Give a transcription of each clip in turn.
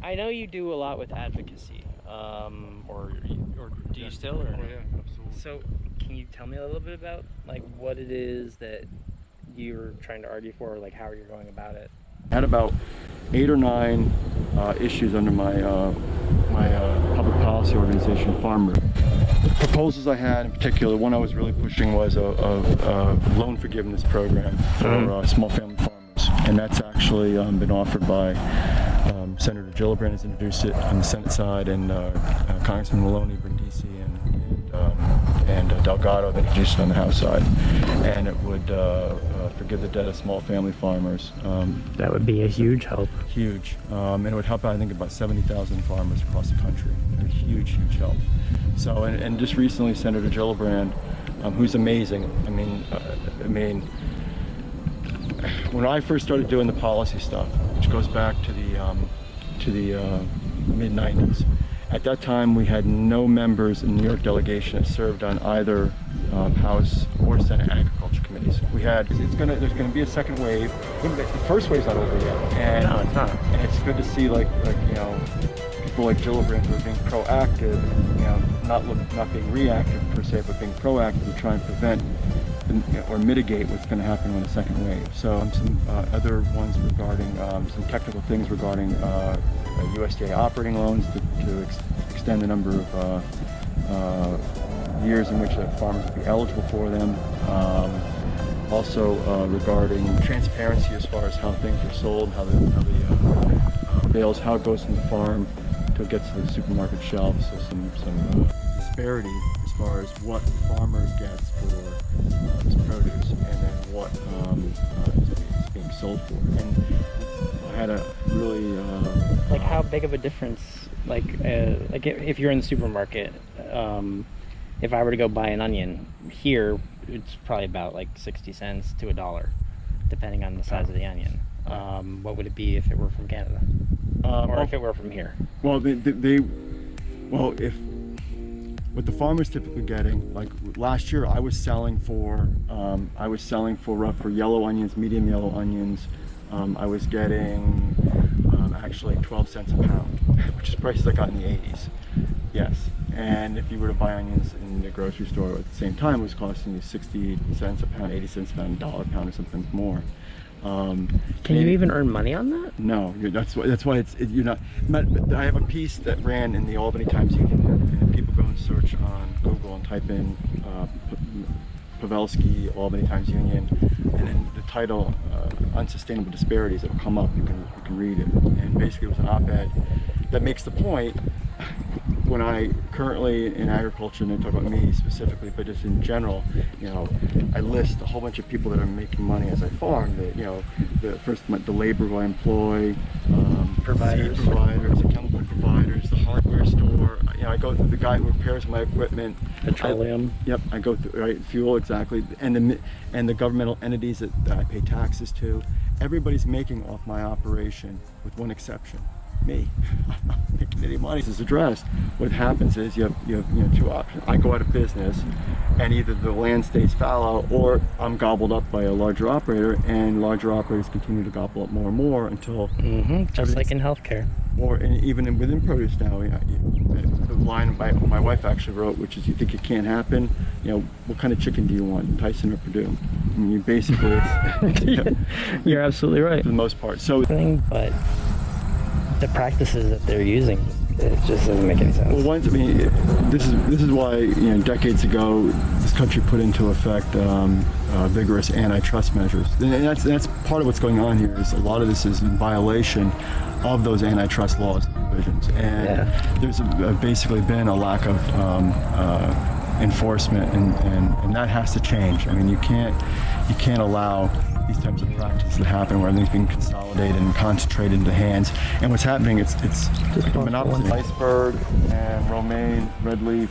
I know you do a lot with advocacy, or do you still? Or? Oh yeah, absolutely. So, can you tell me a little bit about like what it is that you're trying to argue for, or like how you're going about it? I had about 8 or 9 issues under my public policy organization, Farmer. The proposals I had, in particular, one I was really pushing was a loan forgiveness program for small family farmers, and that's actually been offered by Senator Gillibrand has introduced it on the Senate side, and Congressman Maloney, Brindisi, and Delgado have introduced it on the House side, and it would forgive the debt of small family farmers. That would be a huge help. Huge, and it would help out, I think, about 70,000 farmers across the country. A huge, huge help. So, and just recently, Senator Gillibrand, who's amazing. I mean, when I first started doing the policy stuff, which goes back to the mid-90s, at that time we had no members in the New York delegation that served on either House or Senate agriculture committees. We had, there's gonna be a second wave. The first wave's not over yet, and No, it's not. And it's good to see like people like Gillibrand who are being proactive, not being reactive per se, but being proactive to try and prevent or mitigate what's going to happen on the second wave. So some other ones regarding some technical things regarding USDA operating loans to extend the number of years in which farmers will be eligible for them. Also regarding transparency as far as how things are sold, how the bales, how it goes from the farm till it gets to the supermarket shelf. So some disparity as far as what the farmer gets for his produce, and then what is being sold for. And I had a really Like how big of a difference? Like if you're in the supermarket, if I were to go buy an onion here, it's probably about like 60 cents to $1, depending on the size of the onion. What would it be if it were from Canada, or if it were from here? Well, if what the farmer's typically getting, like last year, I was selling for yellow onions, medium yellow onions. I was getting actually 12 cents a pound, which is prices I got in the 80s. Yes, and if you were to buy onions in the grocery store at the same time, it was costing you 60 cents a pound, 80 cents a pound, $1 a pound, or something more. Can you even earn money on that? No, that's why you're not. I have a piece that ran in the Albany Times Union, and people go and search on Google and type in Pawelski Albany Times Union, and then the title "Unsustainable Disparities." It'll come up. You can read it, and basically it was an op-ed that makes the point. When I currently in agriculture, and they talk about me specifically, but just in general, I list a whole bunch of people that are making money as I farm. The labor I employ, Providers. seed providers, the chemical providers, the hardware store. I go through the guy who repairs my equipment. Petroleum. Yep, I go through fuel, exactly, and the governmental entities that I pay taxes to. Everybody's making off my operation, with one exception. Me. I'm not making any money. This is addressed. What happens is you have two options. I go out of business, and either the land stays fallow, or I'm gobbled up by a larger operator, and larger operators continue to gobble up more and more until Just like in healthcare. or even within produce now. The line my wife actually wrote, which is, "You think it can't happen? What kind of chicken do you want, Tyson or Purdue?" I mean, you basically, You're absolutely right. for the most part. So. But the practices that they're using, it just doesn't make any sense. Well, this is why decades ago this country put into effect vigorous antitrust measures, and that's part of what's going on here. Is a lot of this is in violation of those antitrust laws and provisions, and there's basically been a lack of enforcement, and that has to change. I mean, you can't allow these types of practices to happen where everything's being consolidated and concentrated into hands. And what's happening, it's like a monopoly. Iceberg and romaine, red leaf.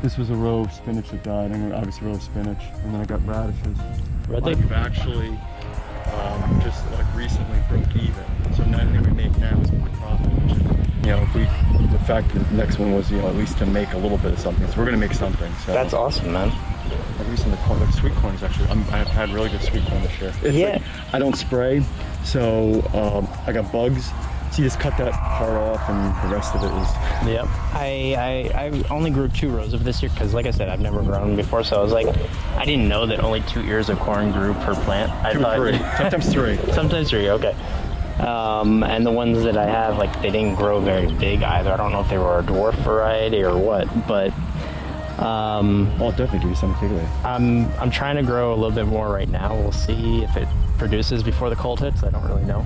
This was a row of spinach that died, and obviously a row of spinach. And then I got radishes. Red leaf? We've actually just like recently broke even. So anything we make now is more profit. The fact that the next one was at least to make a little bit of something. So we're gonna make something. So. That's awesome, man. I recently sweet corn is actually. I've had really good sweet corn this year. I don't spray, so I got bugs. So you just cut that part off, and the rest of it is. Yep. I only grew 2 rows of this year because, like I said, I've never grown before. So I was like, I didn't know that only 2 ears of corn grew per plant. I 2 or 3, sometimes 3. Sometimes 3. Okay. And the ones that I have, like, they didn't grow very big either. I don't know if they were a dwarf variety or what, but I'll definitely give you some takeaway. I'm trying to grow a little bit more right now. We'll see if it produces before the cold hits. I don't really know.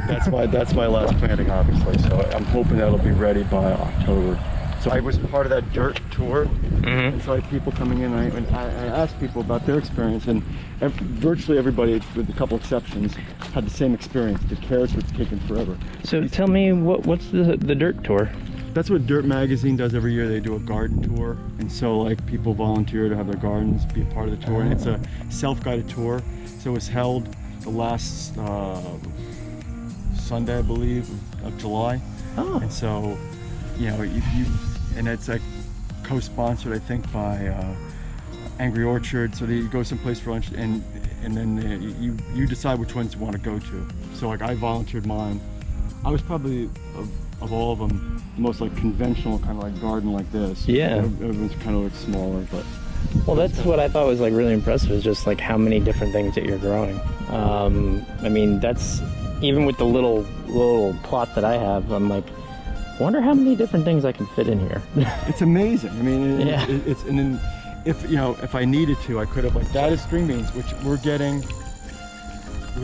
That's my last planting, obviously. So I'm hoping that'll be ready by October. So I was part of that dirt tour, and so I had people coming in, and I asked people about their experience, and virtually everybody, with a couple exceptions, had the same experience. The carrots were taking forever. So tell me, what's the dirt tour? That's what Dirt Magazine does every year. They do a garden tour, and so like people volunteer to have their gardens be a part of the tour, and it's a self-guided tour. So it was held the last Sunday, I believe, of July. Oh. And so, you know, and it's like co-sponsored, I think, by Angry Orchard. So you go someplace for lunch, and then you decide which ones you want to go to. So like I volunteered mine. I was probably of all of them the most like conventional kind of like garden like this. Yeah. Everyone's kind of like smaller, but. Well, that's what I thought was like really impressive, is just like how many different things that you're growing. I mean, that's even with the little plot that I have. I'm like, wonder how many different things I can fit in here. It's amazing. I mean, yeah. And then if I needed to, I could have, like, that is string beans, which we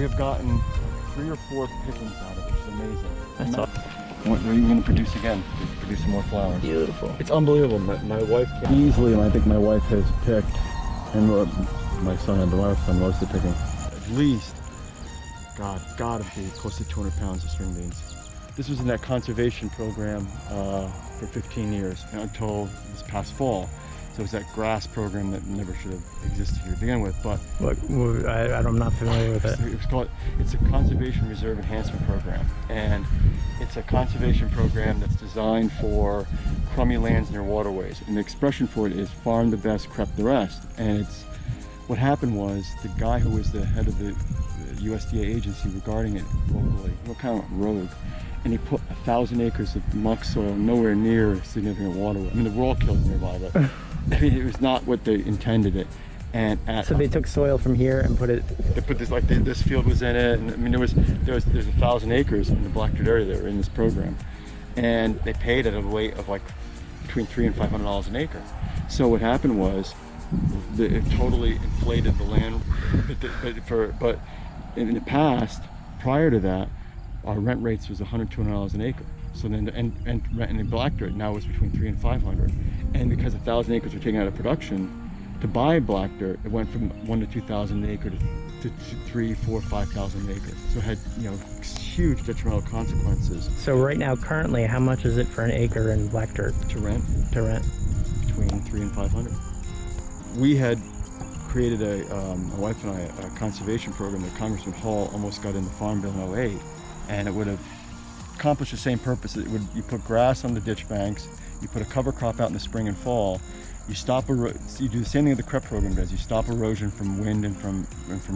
have gotten 3 or 4 pickings out of it, which is amazing. That's awesome. What are you going to produce again? Produce some more flowers. Beautiful. It's unbelievable. My wife easily, and I think my wife has picked, and my son and my son loves the picking. At least, gotta be close to 200 pounds of string beans. This was in that conservation program for 15 years until this past fall. So it's that grass program that never should have existed here to begin with. But I'm not familiar with it. It's a conservation reserve enhancement program, and it's a conservation program that's designed for crummy lands near waterways. And the expression for it is "farm the best, crep the rest." And it's what happened was the guy who was the head of the USDA agency regarding it locally, what kind of rogue, and he put 1,000 acres of muck soil nowhere near a significant waterway. I mean, the world killed nearby, but I mean, it was not what they intended it. And so they took soil from here and put it. They put this, like this field was in it, and I mean there's 1,000 acres in the Black Dirt area that were in this program, and they paid at a rate of like between $300 and $500 an acre. So what happened was, it totally inflated the land, but in the past, prior to that, our rent rates was $100, $200 an acre. So then, and rent in Black Dirt now was between $300 and $500. And because 1,000 acres were taken out of production, to buy Black Dirt, it went from 1,000 to 2,000 an acre to 3,000, 4,000, 5,000 an acre. So it had, huge detrimental consequences. So right now, currently, how much is it for an acre in Black Dirt? To rent? To rent. Between $300 and $500. We had created my wife and I, a conservation program that Congressman Hall almost got in the Farm Bill in 2008, and it would have accomplished the same purpose. You put grass on the ditch banks, you put a cover crop out in the spring and fall, you do the same thing that the CREP program does. You stop erosion from wind and from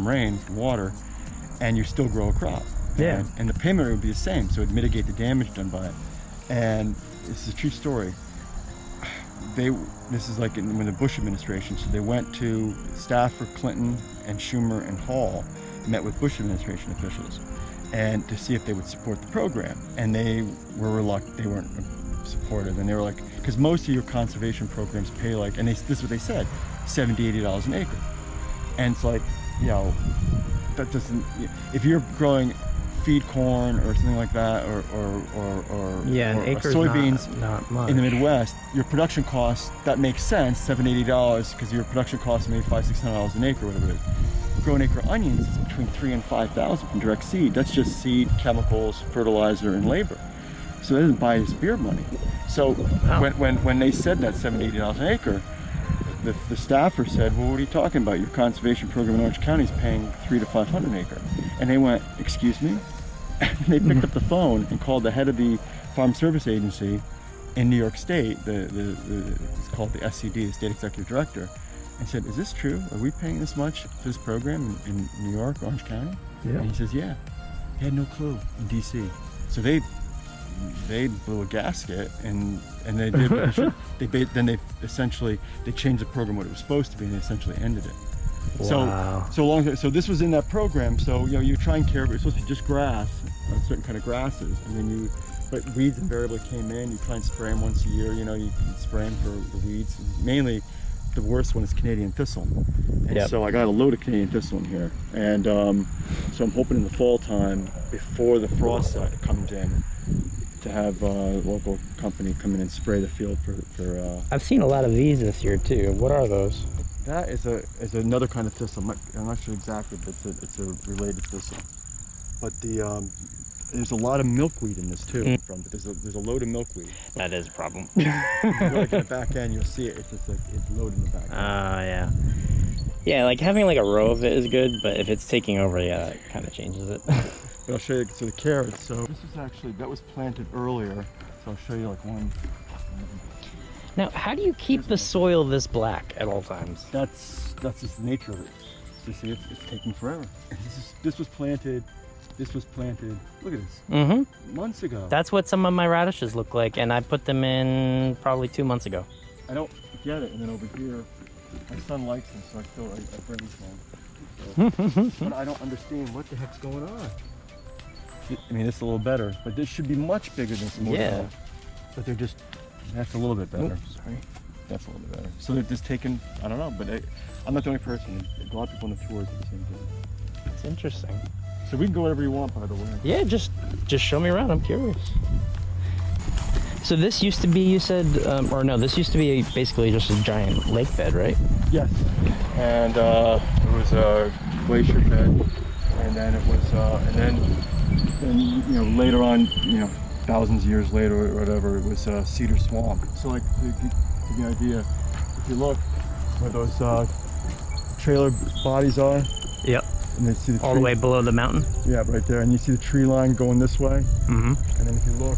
rain, from water, and you still grow a crop. Yeah. And the payment would be the same, so it'd mitigate the damage done by it. And this is a true story. This is like when the Bush administration, so they went to staff for Clinton and Schumer and Hall, met with Bush administration officials, and to see if they would support the program. And they were reluctant, they weren't supportive, and they were like, because most of your conservation programs pay like, and this is what they said, $70, $80 an acre. And it's like, that doesn't, if you're growing feed corn or something like that, or soybeans not much. In the Midwest, your production costs, that makes sense, $70, $80, because your production costs maybe $500, $600 an acre, whatever it is. Grow an acre of onions is between $3,000 and $5,000 from direct seed. That's just seed, chemicals, fertilizer, and labor. So that doesn't buy us beer money. So when they said that $70, $80 an acre, the staffer said, well, what are you talking about? Your conservation program in Orange County is paying $300 to $500 an acre. And they went, excuse me? And they picked up the phone and called the head of the Farm Service Agency in New York State, it's called the SCD, the State Executive Director, and said, is this true? Are we paying this much for this program in New York, Orange County? Yeah. And he says, yeah. He had no clue in DC. So they they blew a gasket, and they did. Then essentially they changed the program what it was supposed to be, and they essentially ended it. Wow. So this was in that program. So you try and care, but it's supposed to be just grass, certain kind of grasses, and then but weeds invariably came in. You try and spray them once a year. You spray them for the weeds. Mainly, the worst one is Canadian thistle. And so I got a load of Canadian thistle in here, and so I'm hoping in the fall time, before the frost set comes in, to have a local company come in and spray the field for I've seen a lot of these this year too. What are those? that is another kind of thistle. I'm not sure exactly, but it's a related thistle. But there's a lot of milkweed in this too. But there's a load of milkweed. That is a problem. If you go like in the back end, you'll see it. It's just like it's loaded in the back end. Yeah. Yeah, like having like a row of it is good, but if it's taking over, yeah, that kind of changes it. But I'll show you. So the carrots. So this was that was planted earlier. So I'll show you like one. Now, how do you keep the soil this black at all times? That's just the nature of it. You see, it's taking forever. This was planted. Look at this. Months ago. That's what some of my radishes look like, and I put them in probably 2 months ago. I don't get it. And then over here, my son likes them, so I bring them home. But I don't understand what the heck's going on. I mean, it's a little better, but this should be much bigger than some more. Yeah. But they're just. That's a little bit better. Oops, sorry. That's a little bit better. So they're just taking. I don't know, but I'm not the only person. A lot of people on the tours do the same thing. It's interesting. So we can go wherever you want, by the way. Yeah, just show me around. I'm curious. So this used to be, you said, or no, this used to be basically just a giant lake bed, right? Yes. And it was a glacier bed, and then it was, and then later on, thousands of years later or whatever, it was cedar swamp. So like to give you an idea, if you look where those trailer bodies are. Yep. And then see the all the way below the mountain? Yeah, right there. And you see the tree line going this way. And then if you look,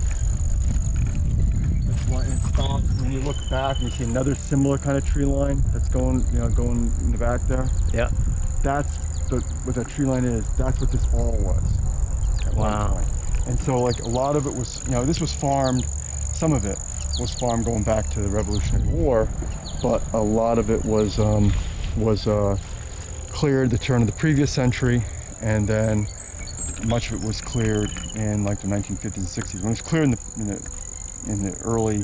this line, it stops, and then you look back and you see another similar kind of tree line that's going, going in the back there. Yeah. That's what that tree line is. That's what this all was at one time. And so like a lot of it was, this was farmed, some of it was farmed going back to the Revolutionary War, but a lot of it was cleared the turn of the previous century, and then much of it was cleared in like the 1950s and 60s. When it was cleared in the early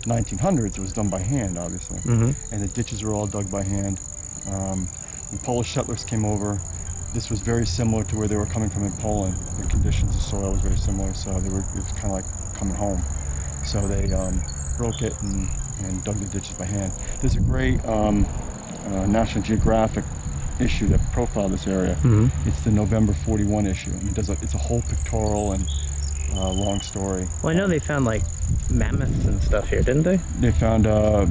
1900s, it was done by hand, obviously, and the ditches were all dug by hand. When Polish settlers came over, this was very similar to where they were coming from in Poland. The conditions of soil was very similar, so it was kind of like coming home. So they broke it and dug the ditches by hand. There's a great National Geographic issue that profiled this area. It's the November 41 issue, and it's a whole pictorial and long story. Well, I know they found like mammoths and stuff here, didn't they? They found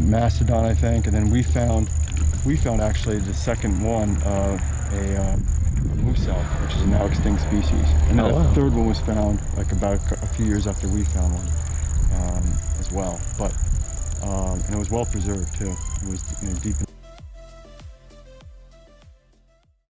mastodon, I think, and then we found actually the second one, a moose elk, which is a now extinct species, and then the third one was found like about a few years after we found one as well. But and it was well preserved too. It was deep in